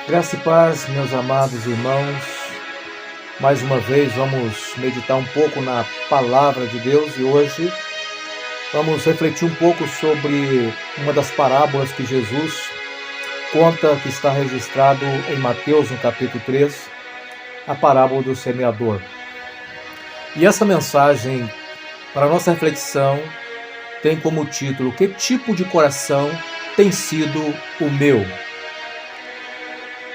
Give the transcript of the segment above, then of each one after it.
Graça e paz, meus amados irmãos. Mais uma vez vamos meditar um pouco na palavra de Deus e hoje vamos refletir um pouco sobre uma das parábolas que Jesus conta, que está registrado em Mateus, no capítulo 3, a parábola do semeador. E essa mensagem, para a nossa reflexão, tem como título: que tipo de coração tem sido o meu?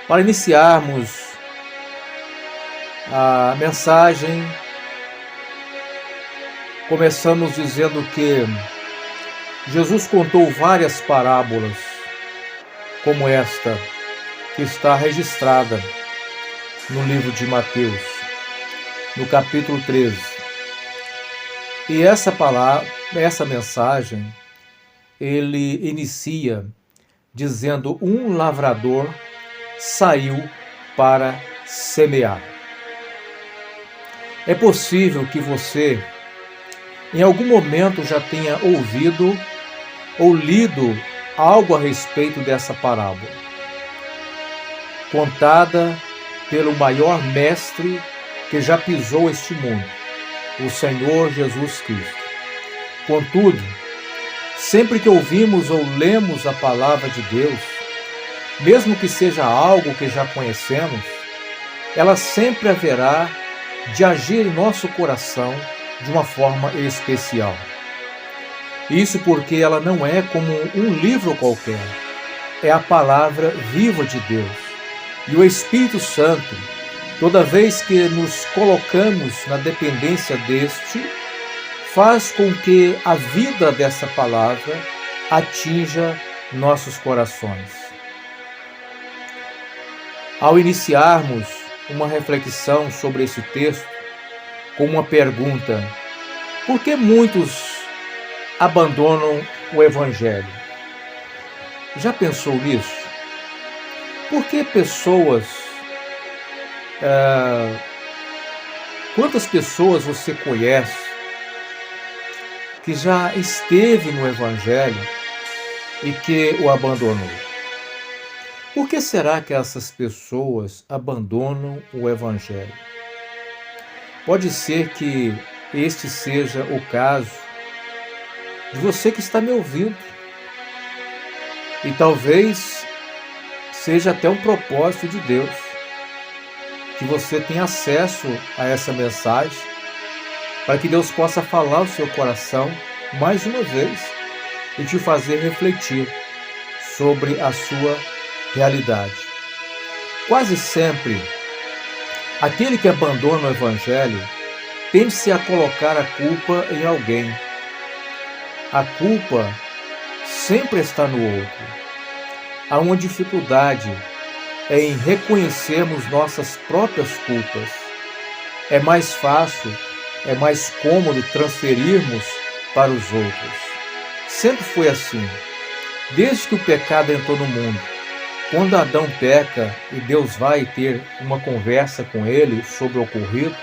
Para iniciarmos a mensagem, começamos dizendo que Jesus contou várias parábolas, como esta, que está registrada no livro de Mateus, no capítulo 13. E essa mensagem, ele inicia dizendo: um lavrador saiu para semear. É possível que você, em algum momento, já tenha ouvido ou lido algo a respeito dessa parábola, contada pelo maior mestre que já pisou este mundo, o Senhor Jesus Cristo. Contudo, sempre que ouvimos ou lemos a palavra de Deus, mesmo que seja algo que já conhecemos, ela sempre haverá de agir em nosso coração de uma forma especial. Isso porque ela não é como um livro qualquer, é a palavra viva de Deus. E o Espírito Santo, toda vez que nos colocamos na dependência deste, faz com que a vida dessa palavra atinja nossos corações. Ao iniciarmos uma reflexão sobre esse texto, com uma pergunta: por que muitos abandonam o Evangelho? Já pensou nisso? Por que quantas pessoas você conhece que já esteve no Evangelho e que o abandonou? Por que será que essas pessoas abandonam o Evangelho? Pode ser que este seja o caso de você que está me ouvindo. E talvez seja até um propósito de Deus que você tenha acesso a essa mensagem, para que Deus possa falar ao seu coração mais uma vez e te fazer refletir sobre a sua realidade. Quase sempre, aquele que abandona o Evangelho tende-se a colocar a culpa em alguém. A culpa sempre está no outro. Há uma dificuldade em reconhecermos nossas próprias culpas. É mais fácil, é mais cômodo transferirmos para os outros. Sempre foi assim. Desde que o pecado entrou no mundo, quando Adão peca e Deus vai ter uma conversa com ele sobre o ocorrido,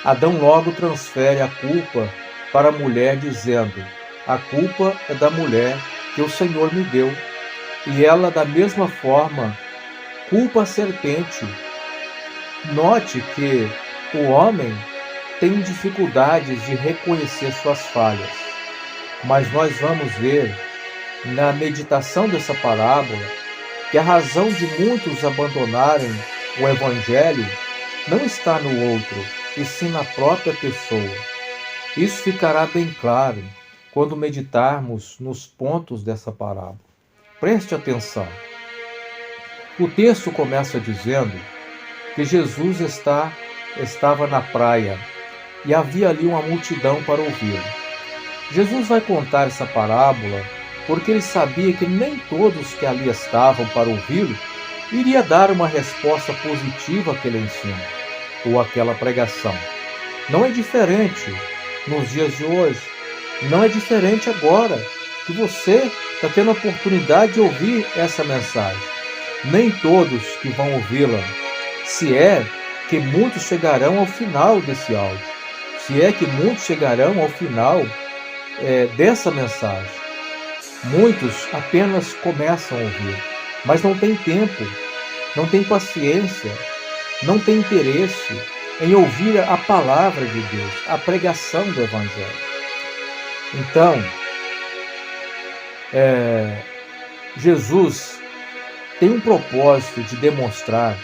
Adão logo transfere a culpa para a mulher, dizendo: a culpa é da mulher que o Senhor me deu. E ela, da mesma forma, culpa a serpente. Note que o homem tem dificuldades de reconhecer suas falhas, mas nós vamos ver na meditação dessa parábola que a razão de muitos abandonarem o Evangelho não está no outro, e sim na própria pessoa. Isso ficará bem claro quando meditarmos nos pontos dessa parábola. Preste atenção. O texto começa dizendo que Jesus estava na praia e havia ali uma multidão para ouvi-lo. Jesus vai contar essa parábola porque ele sabia que nem todos que ali estavam para ouvi-lo iria dar uma resposta positiva àquele ensino ou àquela pregação. Não é diferente nos dias de hoje. Não é diferente agora que você está tendo a oportunidade de ouvir essa mensagem. Nem todos que vão ouvi-la, se é que muitos chegarão ao final desse áudio, se é que muitos chegarão ao final dessa mensagem. Muitos apenas começam a ouvir, mas não tem tempo, não tem paciência, não tem interesse em ouvir a palavra de Deus, a pregação do Evangelho. Então, Jesus tem um propósito de demonstrar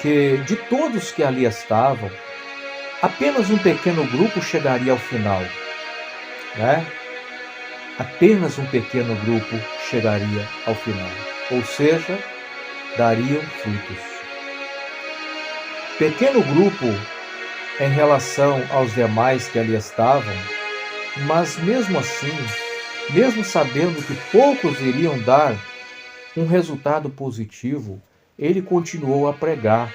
que de todos que ali estavam, apenas um pequeno grupo chegaria ao final, né? Apenas um pequeno grupo chegaria ao final, ou seja, dariam frutos. Pequeno grupo em relação aos demais que ali estavam, mas mesmo assim, mesmo sabendo que poucos iriam dar um resultado positivo, ele continuou a pregar.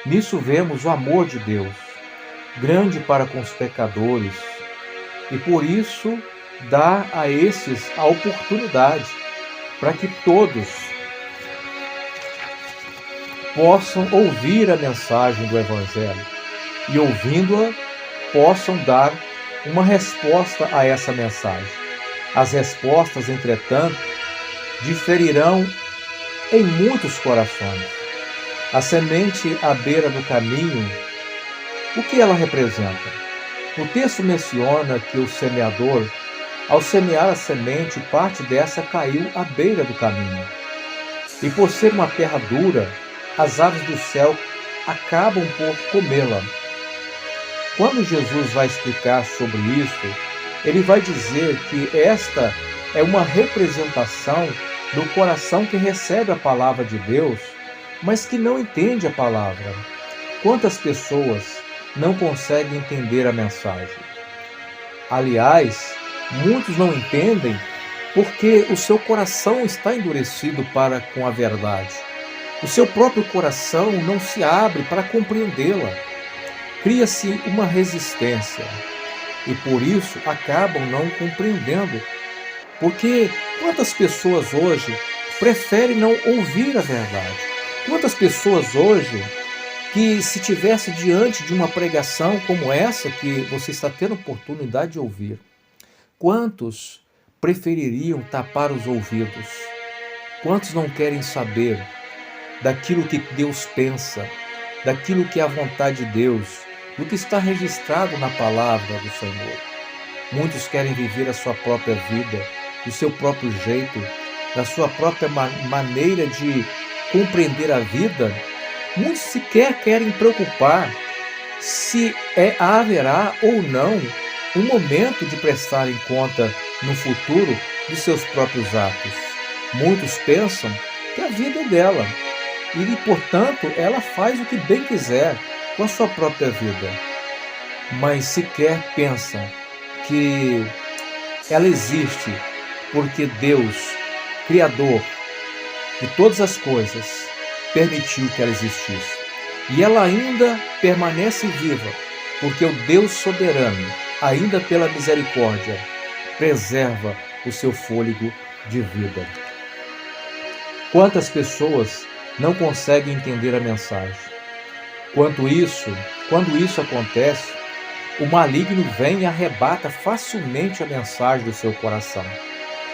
Nisso vemos o amor de Deus, grande para com os pecadores, e por isso dá a esses a oportunidade para que todos possam ouvir a mensagem do Evangelho e, ouvindo-a, possam dar uma resposta a essa mensagem. As respostas, entretanto, diferirão em muitos corações. A semente à beira do caminho, o que ela representa? O texto menciona que o semeador, ao semear a semente, parte dessa caiu à beira do caminho. E por ser uma terra dura, as aves do céu acabam por comê-la. Quando Jesus vai explicar sobre isso, ele vai dizer que esta é uma representação do coração que recebe a palavra de Deus, mas que não entende a palavra. Quantas pessoas não conseguem entender a mensagem? Aliás, muitos não entendem porque o seu coração está endurecido para com a verdade. O seu próprio coração não se abre para compreendê-la. Cria-se uma resistência e por isso acabam não compreendendo. Porque quantas pessoas hoje preferem não ouvir a verdade? Quantas pessoas hoje que, se tivesse diante de uma pregação como essa que você está tendo oportunidade de ouvir, quantos prefeririam tapar os ouvidos? Quantos não querem saber daquilo que Deus pensa, daquilo que é a vontade de Deus, do que está registrado na palavra do Senhor? Muitos querem viver a sua própria vida, do seu próprio jeito, da sua própria maneira de compreender a vida. Muitos sequer querem preocupar se haverá ou não um momento de prestarem conta no futuro de seus próprios atos. Muitos pensam que a vida é dela e, portanto, ela faz o que bem quiser com a sua própria vida, mas sequer pensam que ela existe porque Deus, Criador de todas as coisas, permitiu que ela existisse. E ela ainda permanece viva, porque o Deus soberano, ainda pela misericórdia, preserva o seu fôlego de vida. Quantas pessoas não conseguem entender a mensagem? Quando isso acontece, o maligno vem e arrebata facilmente a mensagem do seu coração.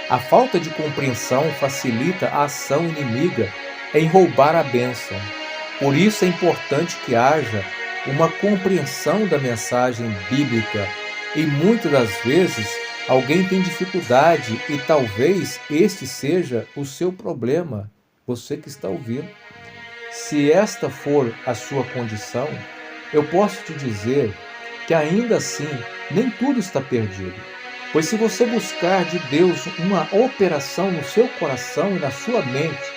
A falta de compreensão facilita a ação inimiga em roubar a bênção. Por isso é importante que haja uma compreensão da mensagem bíblica e muitas das vezes alguém tem dificuldade e talvez este seja o seu problema, você que está ouvindo. Se esta for a sua condição, eu posso te dizer que ainda assim nem tudo está perdido. Pois se você buscar de Deus uma operação no seu coração e na sua mente,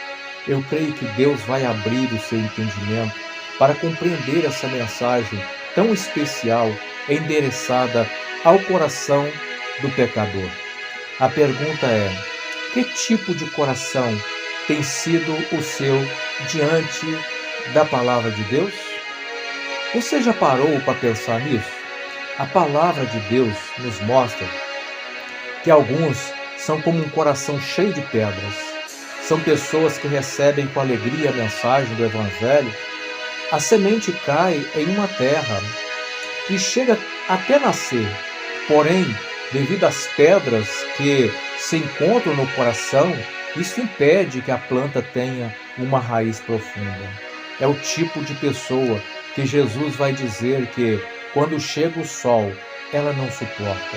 eu creio que Deus vai abrir o seu entendimento para compreender essa mensagem tão especial endereçada ao coração do pecador. A pergunta é: que tipo de coração tem sido o seu diante da palavra de Deus? Você já parou para pensar nisso? A palavra de Deus nos mostra que alguns são como um coração cheio de pedras. São pessoas que recebem com alegria a mensagem do Evangelho. A semente cai em uma terra e chega até nascer. Porém, devido às pedras que se encontram no coração, Isso impede que a planta tenha uma raiz profunda. É o tipo de pessoa que Jesus vai dizer que, quando chega o sol, ela não suporta.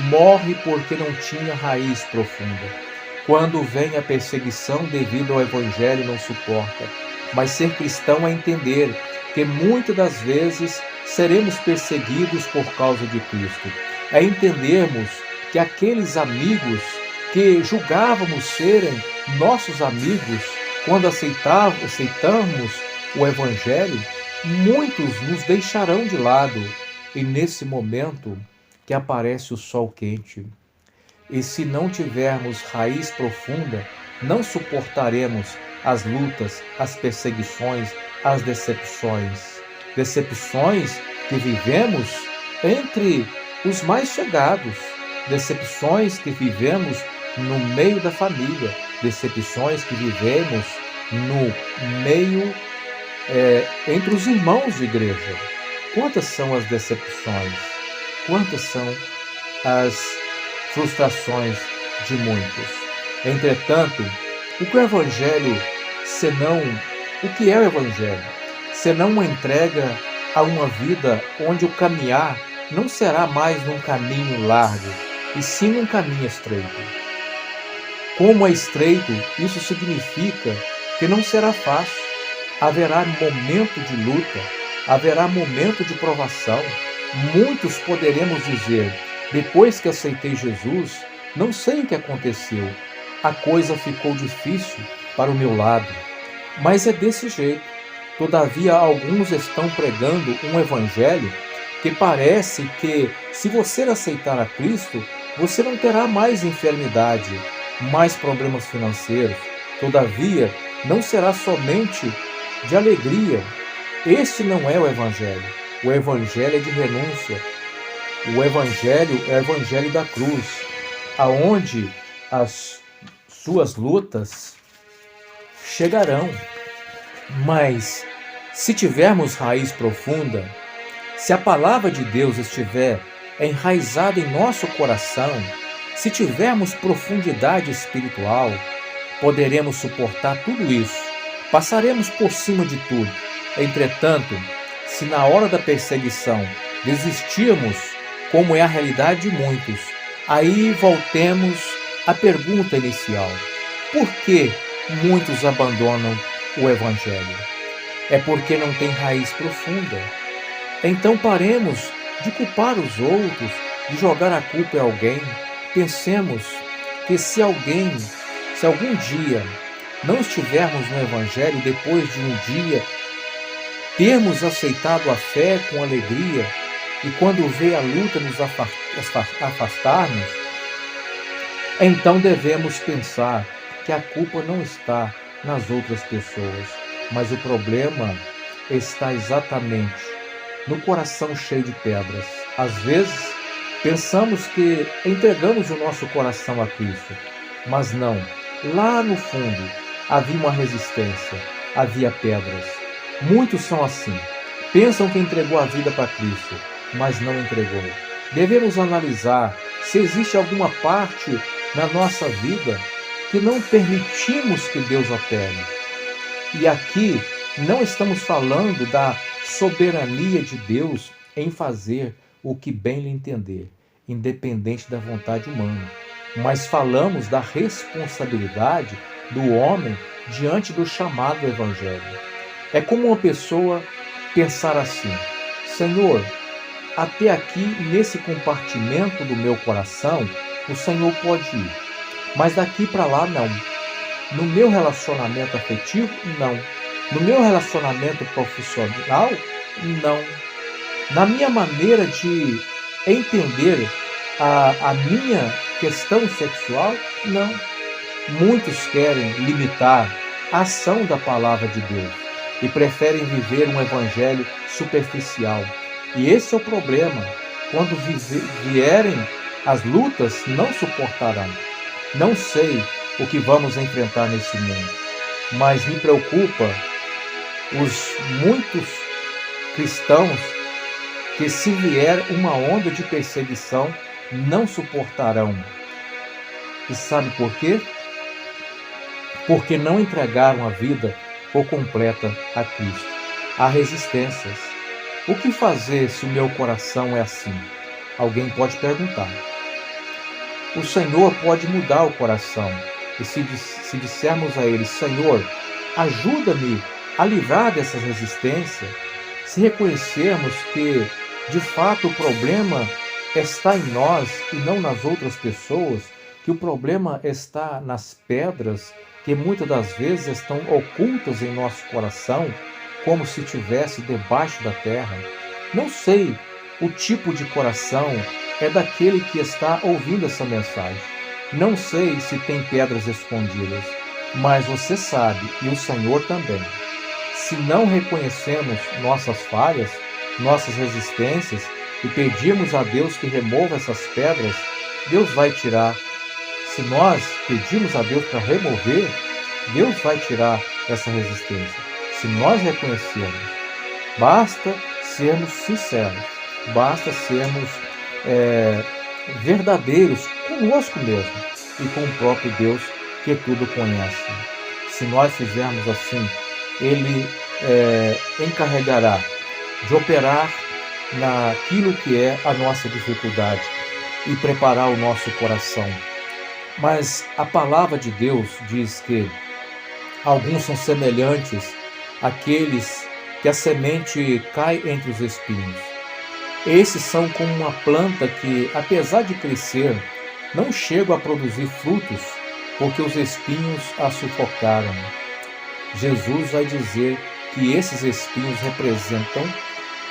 Morre porque não tinha raiz profunda. Quando vem a perseguição devido ao Evangelho, não suporta. Mas ser cristão é entender que muitas das vezes seremos perseguidos por causa de Cristo. É entendermos que aqueles amigos que julgávamos serem nossos amigos, quando aceitamos o Evangelho, muitos nos deixarão de lado. E nesse momento que aparece o sol quente. E se não tivermos raiz profunda, não suportaremos as lutas, as perseguições, as decepções. Decepções que vivemos entre os mais chegados, decepções que vivemos no meio da família, decepções que vivemos no meio entre os irmãos de igreja. Quantas são as decepções? Quantas são as frustrações de muitos? Entretanto, o que é o Evangelho, senão o que é o Evangelho? Senão uma entrega a uma vida onde o caminhar não será mais num caminho largo, e sim num caminho estreito. Como é estreito, isso significa que não será fácil. Haverá momento de luta, haverá momento de provação. Muitos poderemos dizer: depois que aceitei Jesus, não sei o que aconteceu. A coisa ficou difícil para o meu lado. Mas é desse jeito. Todavia, alguns estão pregando um evangelho que parece que, se você aceitar a Cristo, você não terá mais enfermidade, mais problemas financeiros. Todavia, não será somente de alegria. Este não é o evangelho. O evangelho é de renúncia. O evangelho é o evangelho da cruz, aonde as suas lutas chegarão. Mas se tivermos raiz profunda, se a palavra de Deus estiver enraizada em nosso coração, se tivermos profundidade espiritual, poderemos suportar tudo isso. Passaremos por cima de tudo. Entretanto, se na hora da perseguição desistirmos, como é a realidade de muitos, aí voltemos à pergunta inicial: por que muitos abandonam o Evangelho? É porque não tem raiz profunda. Então paremos de culpar os outros, de jogar a culpa em alguém. Pensemos que se algum dia não estivermos no Evangelho, depois de um dia termos aceitado a fé com alegria, e quando vê a luta nos afastarmos, então devemos pensar que a culpa não está nas outras pessoas, mas o problema está exatamente no coração cheio de pedras. Às vezes, pensamos que entregamos o nosso coração a Cristo, mas não. Lá no fundo, havia uma resistência, havia pedras. Muitos são assim. Pensam que entregou a vida para Cristo, mas não entregou. Devemos analisar se existe alguma parte na nossa vida que não permitimos que Deus opere. E aqui não estamos falando da soberania de Deus em fazer o que bem lhe entender, independente da vontade humana, mas falamos da responsabilidade do homem diante do chamado do Evangelho. É como uma pessoa pensar assim: Senhor, até aqui nesse compartimento do meu coração o Senhor pode ir, mas daqui para lá não. No meu relacionamento afetivo, não. No meu relacionamento profissional, não. Na minha maneira de entender a minha questão sexual, não. Muitos querem limitar a ação da palavra de Deus e preferem viver um evangelho superficial. E esse é o problema. Quando vierem as lutas, não suportarão. Não sei o que vamos enfrentar nesse mundo, mas me preocupa os muitos cristãos que, se vier uma onda de perseguição, não suportarão. E sabe por quê? porque não entregaram a vida por completa a Cristo. Há resistências. O que fazer se o meu coração é assim? Alguém pode perguntar. O Senhor pode mudar o coração. E se dissermos a Ele, Senhor, ajuda-me a livrar dessas resistências, se reconhecermos que, de fato, o problema está em nós e não nas outras pessoas, que o problema está nas pedras que muitas das vezes estão ocultas em nosso coração, como se estivesse debaixo da terra. Não sei o tipo de coração é daquele que está ouvindo essa mensagem. Não sei se tem pedras escondidas, mas você sabe, e o Senhor também. Se não reconhecemos nossas falhas, nossas resistências e pedirmos a Deus que remova essas pedras, Deus vai tirar. Se nós pedirmos a Deus para remover, Deus vai tirar essa resistência. Se nós reconhecermos, basta sermos sinceros, basta sermos verdadeiros conosco mesmo e com o próprio Deus que tudo conhece. Se nós fizermos assim, Ele encarregará de operar naquilo que é a nossa dificuldade e preparar o nosso coração. Mas a palavra de Deus diz que alguns são semelhantes àqueles que a semente cai entre os espinhos. Esses são como uma planta que, apesar de crescer, não chegam a produzir frutos, porque os espinhos a sufocaram. Jesus vai dizer que esses espinhos representam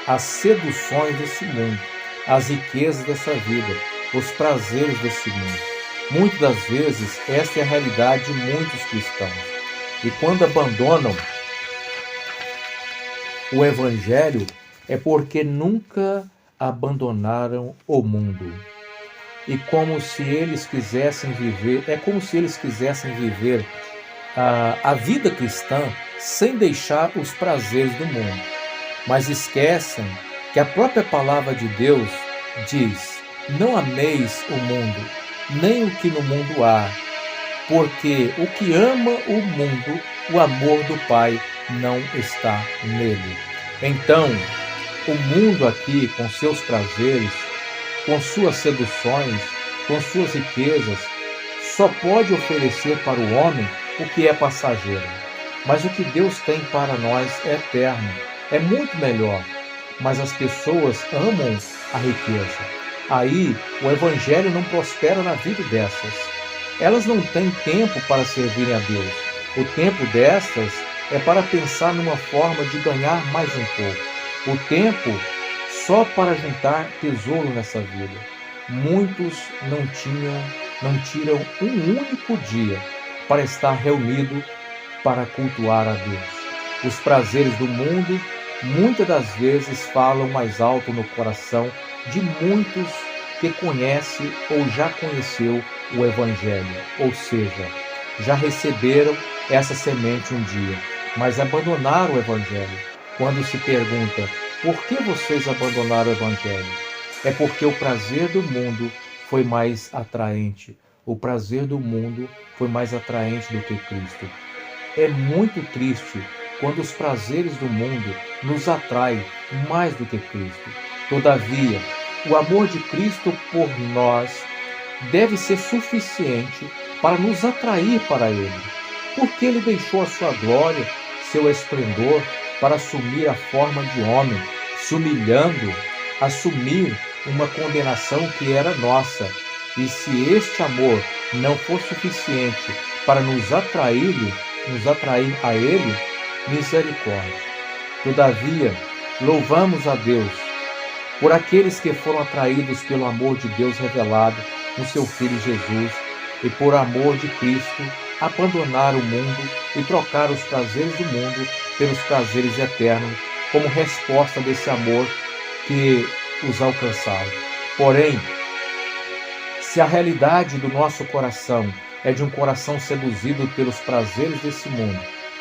as seduções desse mundo, as riquezas dessa vida, os prazeres desse mundo. Muitas das vezes, esta é a realidade de muitos cristãos. E quando abandonam o Evangelho, é porque nunca abandonaram o mundo. E como se eles quisessem viver, a vida cristã sem deixar os prazeres do mundo. Mas esquecem que a própria palavra de Deus diz: não ameis o mundo, nem o que no mundo há, porque o que ama o mundo, o amor do Pai não está nele. Então, o mundo aqui, com seus prazeres, com suas seduções, com suas riquezas, só pode oferecer para o homem o que é passageiro. Mas o que Deus tem para nós é eterno, é muito melhor. Mas as pessoas amam a riqueza. Aí o Evangelho não prospera na vida dessas. Elas não têm tempo para servirem a Deus. O tempo dessas é para pensar numa forma de ganhar mais um pouco. O tempo só para juntar tesouro nessa vida. Muitos não tiram um único dia para estar reunido para cultuar a Deus. Os prazeres do mundo muitas das vezes falam mais alto no coração de muitos que conhece ou já conheceu o Evangelho, ou seja, já receberam essa semente um dia, mas abandonaram o Evangelho. Quando se pergunta, por que vocês abandonaram o Evangelho? É porque o prazer do mundo foi mais atraente. O prazer do mundo foi mais atraente do que Cristo. É muito triste quando os prazeres do mundo nos atraem mais do que Cristo. Todavia, o amor de Cristo por nós deve ser suficiente para nos atrair para Ele, porque Ele deixou a sua glória, seu esplendor, para assumir a forma de homem, se humilhando, assumir uma condenação que era nossa. E se este amor não for suficiente para nos atrair a Ele, misericórdia. Todavia, louvamos a Deus por aqueles que foram atraídos pelo amor de Deus revelado no seu Filho Jesus e por amor de Cristo abandonaram o mundo e trocaram os prazeres do mundo pelos prazeres eternos como resposta desse amor que os alcançaram. Porém, se a realidade do nosso coração é de um coração seduzido pelos prazeres desse mundo,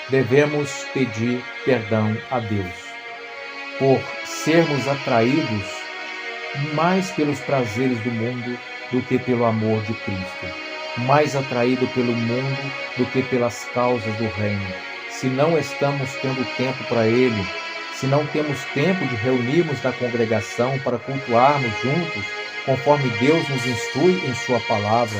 devemos pedir perdão a Deus por sermos atraídos mais pelos prazeres do mundo do que pelo amor de Cristo. mais atraído pelo mundo do que pelas causas do reino. Se não estamos tendo tempo para Ele, se não temos tempo de reunirmos na congregação para cultuarmos juntos, conforme Deus nos instrui em Sua palavra,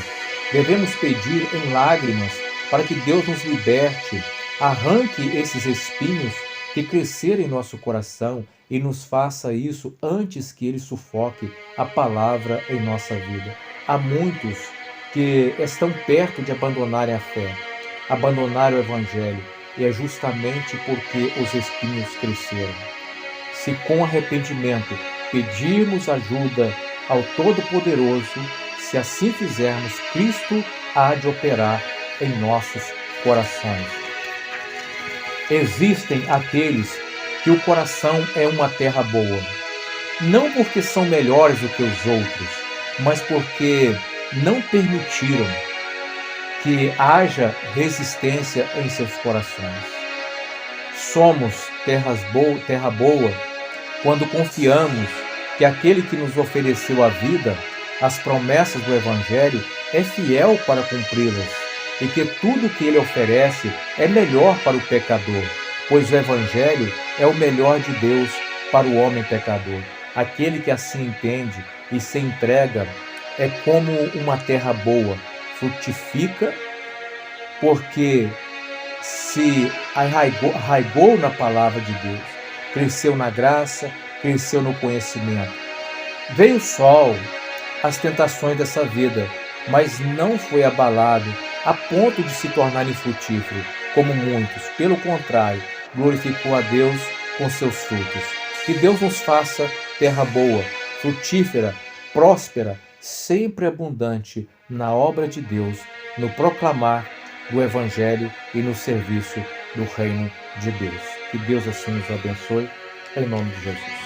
devemos pedir em lágrimas para que Deus nos liberte, arranque esses espinhos que cresceram em nosso coração e nos faça isso antes que Ele sufoque a palavra em nossa vida. Há muitos que estão perto de abandonarem a fé, abandonar o Evangelho, e é justamente porque os espinhos cresceram. Se com arrependimento pedirmos ajuda ao Todo-Poderoso, se assim fizermos, Cristo há de operar em nossos corações. Existem aqueles que o coração é uma terra boa, não porque são melhores do que os outros, mas porque não permitiram que haja resistência em seus corações. Somos terra boa quando confiamos que aquele que nos ofereceu a vida, as promessas do Evangelho, é fiel para cumpri-las e que tudo que ele oferece é melhor para o pecador, pois o Evangelho é o melhor de Deus para o homem pecador. Aquele que assim entende e se entrega é como uma terra boa, frutifica, porque se arraigou na palavra de Deus, cresceu na graça, cresceu no conhecimento. Veio o sol, as tentações dessa vida, mas não foi abalado a ponto de se tornar infrutífero, como muitos. Pelo contrário, glorificou a Deus com seus frutos. Que Deus nos faça terra boa, frutífera, próspera, sempre abundante na obra de Deus, no proclamar do Evangelho e no serviço do reino de Deus. Que Deus assim nos abençoe, em nome de Jesus.